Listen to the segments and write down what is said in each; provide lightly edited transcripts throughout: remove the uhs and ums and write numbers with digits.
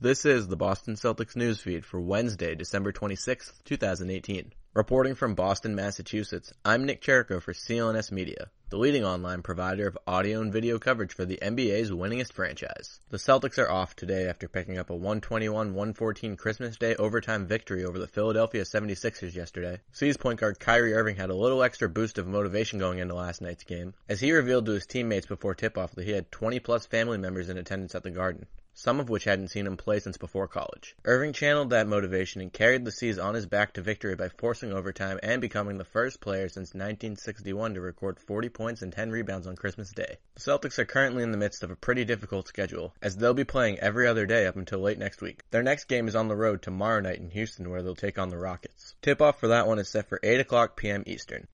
This is the Boston Celtics newsfeed for Wednesday, December 26th, 2018. Reporting from Boston, Massachusetts, I'm Nick Cherico for CLNS Media, the leading online provider of audio and video coverage for the NBA's winningest franchise. The Celtics are off today after picking up a 121-114 Christmas Day overtime victory over the Philadelphia 76ers yesterday. C's point guard Kyrie Irving had a little extra boost of motivation going into last night's game, as he revealed to his teammates before tip-off that he had 20-plus family members in attendance at the Garden, some of which hadn't seen him play since before college. Irving channeled that motivation and carried the C's on his back to victory by forcing overtime and becoming the first player since 1961 to record 40 points and 10 rebounds on Christmas Day. The Celtics are currently in the midst of a pretty difficult schedule, as they'll be playing every other day up until late next week. Their next game is on the road tomorrow night in Houston, where they'll take on the Rockets. Tip-off for that one is set for 8 o'clock p.m. Eastern.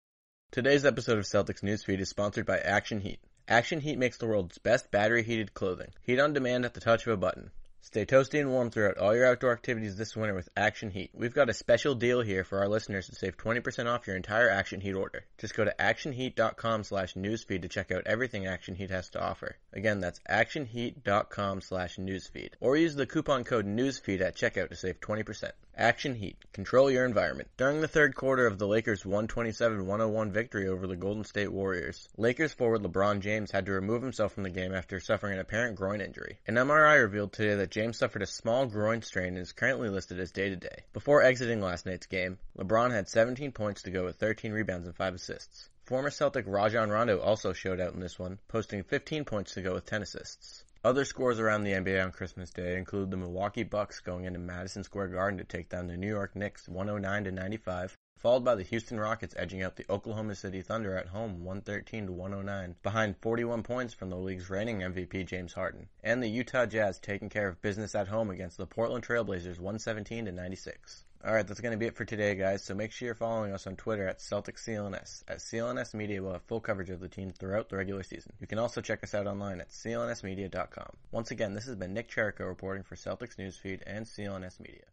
Today's episode of Celtics Newsfeed is sponsored by Action Heat. Action Heat makes the world's best battery-heated clothing. Heat on demand at the touch of a button. Stay toasty and warm throughout all your outdoor activities this winter with Action Heat. We've got a special deal here for our listeners to save 20% off your entire Action Heat order. Just go to actionheat.com/newsfeed to check out everything Action Heat has to offer. Again, that's actionheat.com/newsfeed. Or use the coupon code NEWSFEED at checkout to save 20%. Action Heat. Control your environment. During the third quarter of the Lakers' 127-101 victory over the Golden State Warriors, Lakers forward LeBron James had to remove himself from the game after suffering an apparent groin injury. An MRI revealed today that James suffered a small groin strain and is currently listed as day-to-day. Before exiting last night's game, LeBron had 17 points to go with 13 rebounds and 5 assists. Former Celtic Rajon Rondo also showed out in this one, posting 15 points to go with 10 assists. Other scores around the NBA on Christmas Day include the Milwaukee Bucks going into Madison Square Garden to take down the New York Knicks 109-95, followed by the Houston Rockets edging out the Oklahoma City Thunder at home 113-109, behind 41 points from the league's reigning MVP James Harden, and the Utah Jazz taking care of business at home against the Portland Trail Blazers 117-96. Alright, that's going to be it for today, guys, so make sure you're following us on Twitter at CelticsCLNS. At CLNS Media, we'll have full coverage of the team throughout the regular season. You can also check us out online at clnsmedia.com. Once again, this has been Nick Cherico reporting for Celtics Newsfeed and CLNS Media.